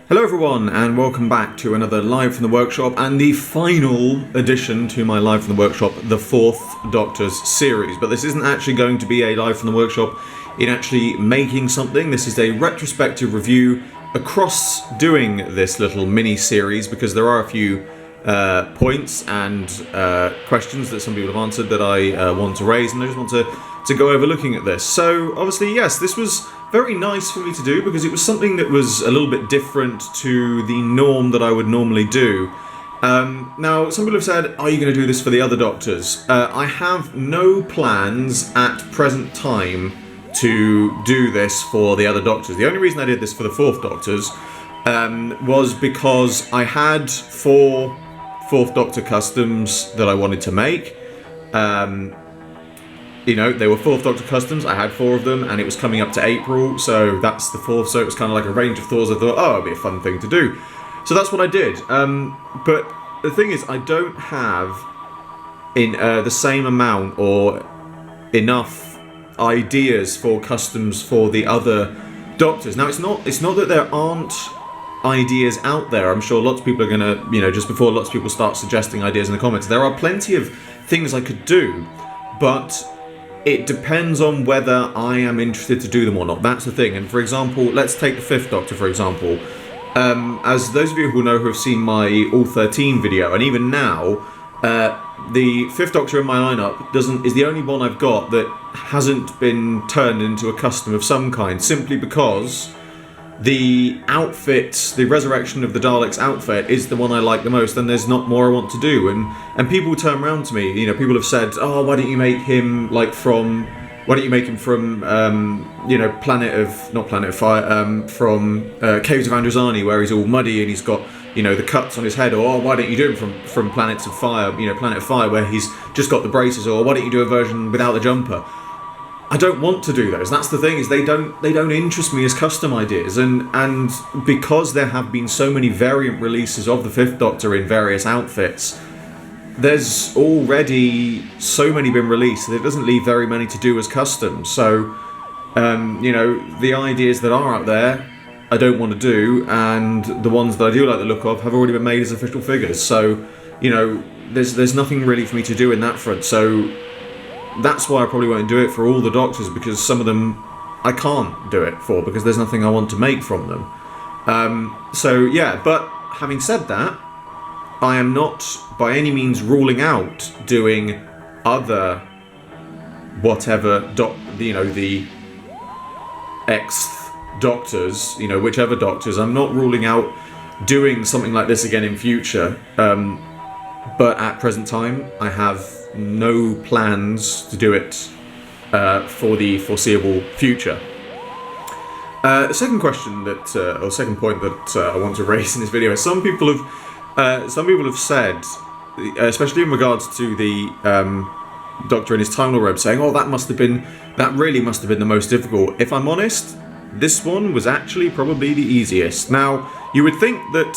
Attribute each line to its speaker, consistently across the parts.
Speaker 1: Hello everyone, and welcome back to another Live from the Workshop and the final addition to my Live from the Workshop, the 4th Doctor's series. But this isn't actually going to be a Live from the Workshop in actually making something. This is a retrospective review across doing this little mini-series because there are a few points and questions that some people have answered that I want to raise, and I just want to go over looking at this. So obviously, yes, this was very nice for me to do because it was something that was a little bit different to the norm that I would normally do. Now, some people have said, are you going to do this for the other Doctors? I have no plans at present time to do this for the other Doctors. The only reason I did this for the 4th Doctors was because I had 4 4th Doctor customs that I wanted to make. You know, they were 4th Doctor customs, I had 4 of them, and it was coming up to April, so that's the 4th, so it was kind of like a range of Thors. I thought, oh, it'd be a fun thing to do. So that's what I did. But the thing is, I don't have in the same amount or enough ideas for customs for the other Doctors. Now, it's not that there aren't ideas out there. I'm sure lots of people are going to, you know, just before lots of people start suggesting ideas in the comments, there are plenty of things I could do, but it depends on whether I am interested to do them or not. That's the thing. And for example, let's take the 5th Doctor, for example. As those of you who know who have seen my All 13 video, and even now, the 5th Doctor in my lineup is the only one I've got that hasn't been turned into a custom of some kind, simply because the outfit, the Resurrection of the Daleks outfit, is the one I like the most, and there's not more I want to do. And people turn around to me, you know, people have said, oh, why don't you make him from, you know, not Planet of Fire, from Caves of Androzani, where he's all muddy and he's got, you know, the cuts on his head, or oh, why don't you do him from Planets of Fire, you know, Planet of Fire, where he's just got the braces, or why don't you do a version without the jumper? I don't want to do those. That's the thing, is they don't interest me as custom ideas, and because there have been so many variant releases of the 5th Doctor in various outfits, there's already so many been released that it doesn't leave very many to do as custom. So, you know, the ideas that are out there, I don't want to do, and the ones that I do like the look of have already been made as official figures. So, you know, there's nothing really for me to do in that front. So that's why I probably won't do it for all the Doctors, because some of them I can't do it for because there's nothing I want to make from them. So yeah, but having said that, I am not by any means ruling out doing other whatever the Xth Doctors, you know, whichever Doctors. I'm not ruling out doing something like this again in future. But at present time, I have no plans to do it for the foreseeable future. The second question or second point that I want to raise in this video is some people have said, especially in regards to the Doctor in his Time Lord robe, saying, "Oh, that really must have been the most difficult." If I'm honest, this one was actually probably the easiest. Now, you would think that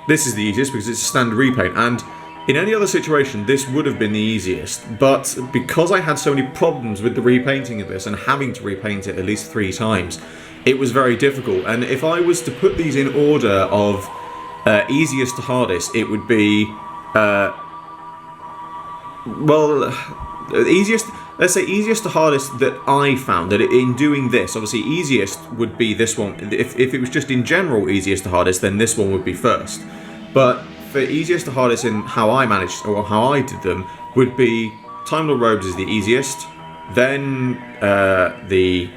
Speaker 1: this is the easiest because it's a standard repaint, and in any other situation, this would have been the easiest, but because I had so many problems with the repainting of this and having to repaint it at least 3 times, it was very difficult. And if I was to put these in order of easiest to hardest, it would be, let's say easiest to hardest that I found, that in doing this, obviously easiest would be this one. If it was just in general easiest to hardest, then this one would be first. But for easiest to hardest in how I managed, or how I did them, would be Time Lord robes is the easiest, then the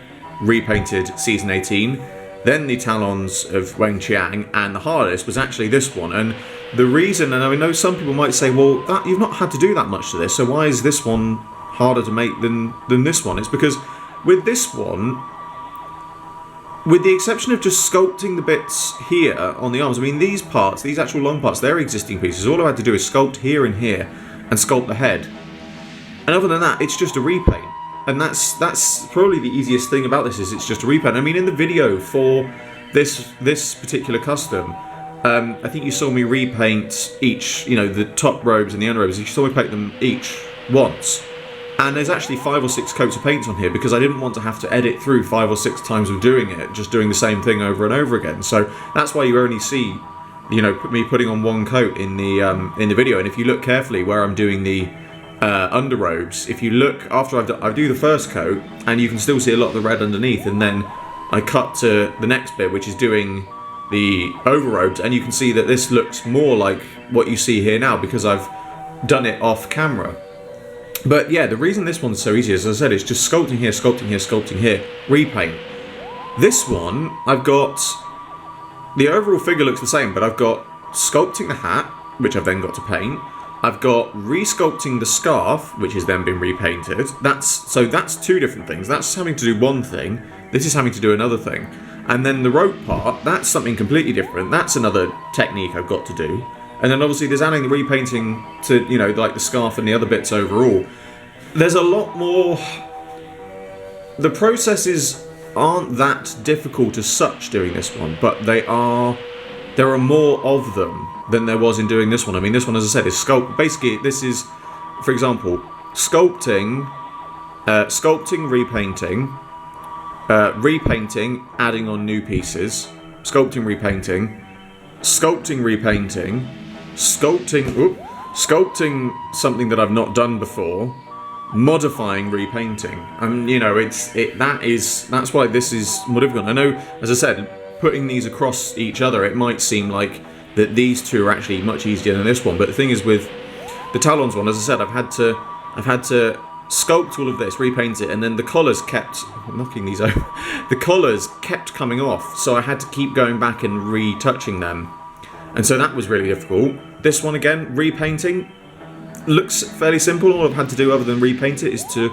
Speaker 1: repainted Season 18, then the Talons of Weng Chiang, and the hardest was actually this one. And the reason, and I know some people might say, well, you've not had to do that much to this, so why is this one harder to make than this one? It's because with this one, with the exception of just sculpting the bits here on the arms, I mean, these parts, these actual long parts, they're existing pieces. All I had to do is sculpt here and here and sculpt the head. And other than that, it's just a repaint. And that's probably the easiest thing about this, is it's just a repaint. I mean, in the video for this particular custom, I think you saw me repaint each, you know, the top robes and the under robes. You saw me paint them each once. And there's actually 5 or 6 coats of paint on here because I didn't want to have to edit through 5 or 6 times of doing it, just doing the same thing over and over again. So that's why you only see, you know, me putting on 1 coat in the video. And if you look carefully where I'm doing the underrobes, if you look after I do the first coat, and you can still see a lot of the red underneath, and then I cut to the next bit, which is doing the overrobes, and you can see that this looks more like what you see here now because I've done it off camera. But yeah, the reason this one's so easy, as I said, is just sculpting here, sculpting here, sculpting here, repaint. This one, I've got, the overall figure looks the same, but I've got sculpting the hat, which I've then got to paint. I've got resculpting the scarf, which has then been repainted. So that's 2 different things. That's having to do one thing. This is having to do another thing. And then the rope part, that's something completely different. That's another technique I've got to do. And then obviously there's adding the repainting to, you know, like the scarf and the other bits overall. There's a lot more. The processes aren't that difficult as such doing this one, but there are more of them than there was in doing this one. I mean, this one, as I said, is sculpt. Basically, this is, for example, sculpting, repainting, repainting, adding on new pieces, sculpting, repainting, sculpting something that I've not done before, modifying, repainting. And you know, that's why this is more difficult. I know, as I said, putting these across each other, it might seem like that these 2 are actually much easier than this one. But the thing is, with the Talons one, as I said, I've had to sculpt all of this, repaint it, and then the collars kept knocking these over. The collars kept coming off, so I had to keep going back and retouching them. And so that was really difficult. This one again, repainting, looks fairly simple. All I've had to do other than repaint it is to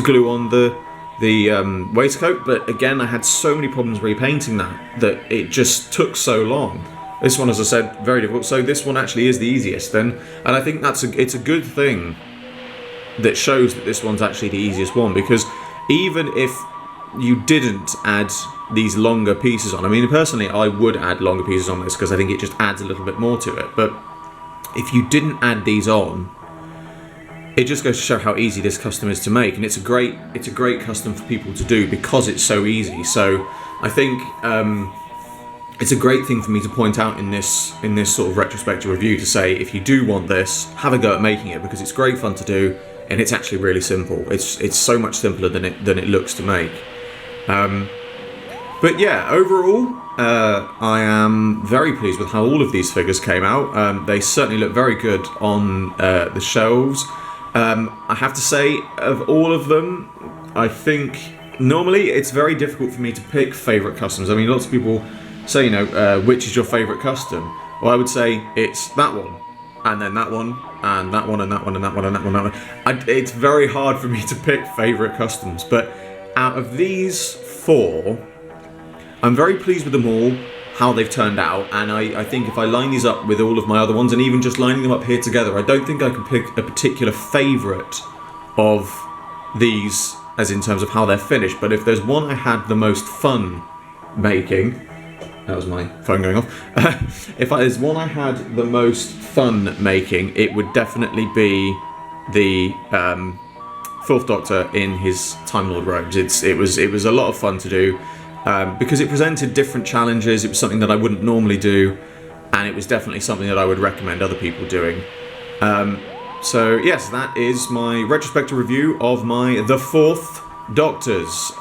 Speaker 1: glue on the waistcoat. But again, I had so many problems repainting that it just took so long. This one, as I said, very difficult. So this one actually is the easiest then, and I think it's a good thing that shows that this one's actually the easiest one, because even if you didn't add these longer pieces on, I mean, personally, I would add longer pieces on this because I think it just adds a little bit more to it. But if you didn't add these on, it just goes to show how easy this custom is to make, and it's a great custom for people to do because it's so easy. So I think it's a great thing for me to point out in this sort of retrospective review, to say if you do want this, have a go at making it, because it's great fun to do and it's actually really simple. It's so much simpler than it looks to make. But yeah, overall, I am very pleased with how all of these figures came out. They certainly look very good on the shelves. I have to say, of all of them, I think normally it's very difficult for me to pick favourite customs. I mean, lots of people say, you know, which is your favourite custom? Well, I would say it's that one, and then that one, and that one, and that one, and that one, and that one, and that one. It's very hard for me to pick favourite customs, but out of these 4, I'm very pleased with them all, how they've turned out, and I think if I line these up with all of my other ones, and even just lining them up here together, I don't think I can pick a particular favourite of these, as in terms of how they're finished. But if there's one I had the most fun making, that was my phone going off. If there's one I had the most fun making, it would definitely be the 4th Doctor in his Time Lord robes. It was a lot of fun to do. Because it presented different challenges. It was something that I wouldn't normally do, and it was definitely something that I would recommend other people doing. So yes, that is my retrospective review of the 4th Doctors.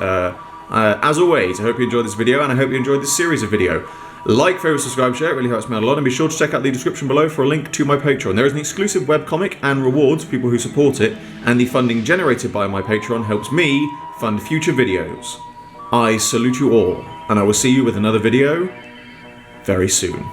Speaker 1: As always, I hope you enjoyed this video, and I hope you enjoyed this series of video. Like, favourite, subscribe, share, it really helps me out a lot, and be sure to check out the description below for a link to my Patreon. There is an exclusive webcomic and rewards for people who support it, and the funding generated by my Patreon helps me fund future videos. I salute you all, and I will see you with another video very soon.